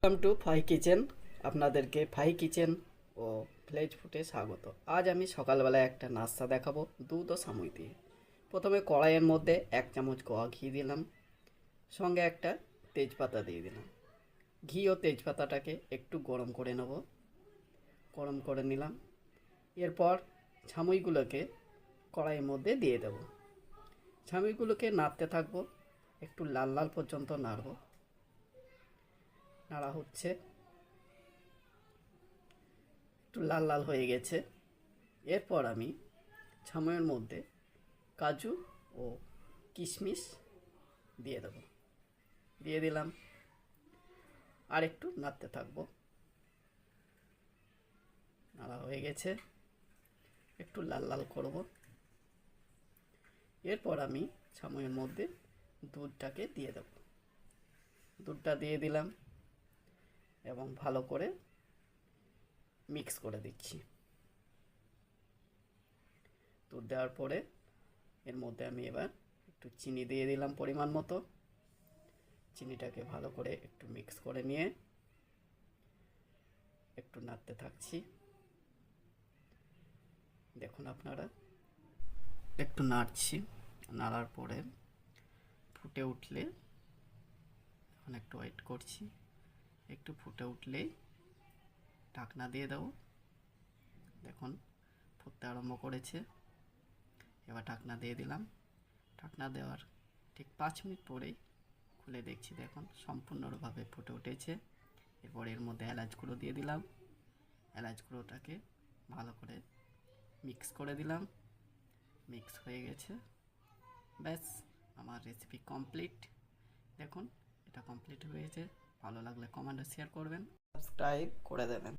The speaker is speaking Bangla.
ওয়েলকাম টু ফাই কিচেন। আপনাদেরকে ফাই কিচেন ও ভিলেজ ফুডে স্বাগত। আজ আমি সকালবেলায় একটা নাস্তা দেখাবো দুধ ও সামুই দিয়ে। প্রথমে কড়াইয়ের মধ্যে 1 চামচ গোয়া ঘি দিলাম, সঙ্গে একটা তেজপাতা দিয়ে দিলাম। ঘি ও তেজপাতাটাকে একটু গরম করে নেব। গরম করে নিলাম। এরপর ছামুইগুলোকে কড়াইয়ের মধ্যে দিয়ে দেব। ছামুইগুলোকে নাড়তে থাকবো, একটু লাল লাল পর্যন্ত নাড়ব। নাড়া হচ্ছে, একটু লাল লাল হয়ে গেছে। এরপর আমি ছামুইয়ের মধ্যে কাজু ও কিশমিশ দিয়ে দেব। দিয়ে দিলাম, আর একটু নাড়তে থাকবো। নাড়া হয়ে গেছে, একটু লাল লাল করব। এরপর আমি ছামুইয়ের মধ্যে দুধটাকে দিয়ে দেব। দুধটা দিয়ে দিলাম এবং ভালো করে মিক্স করে দিচ্ছি। দুধ দেওয়ার পরে এর মধ্যে আমি এবার একটু চিনি দিয়ে দিলাম পরিমাণ মতো। চিনিটাকে ভালো করে একটু মিক্স করে নিয়ে একটু নাড়তে থাকছি। দেখুন আপনারা, একটু নাড়ছি। নাড়ার পরে ফুটে উঠলে, এখন একটু ওয়েট করছি, একটু ফুটে উঠলেই ঢাকনা দিয়ে দেবো। দেখুন ফুটতে আরম্ভ করেছে। এবার ঢাকনা দিয়ে দিলাম। ঢাকনা দেওয়ার ঠিক 5 মিনিট পরেই খুলে দেখছি, দেখুন সম্পূর্ণভাবে ফুটে উঠেছে। এরপর এর মধ্যে এলাচ গুঁড়ো দিয়ে দিলাম। এলাচ গুঁড়োটাকে ভালো করে মিক্স করে দিলাম। মিক্স হয়ে গেছে। ব্যাস, আমার রেসিপি কমপ্লিট। দেখুন এটা কমপ্লিট হয়েছে। ভালো লাগলে কমেন্ট ও শেয়ার করবেন, সাবস্ক্রাইব করে দেবেন।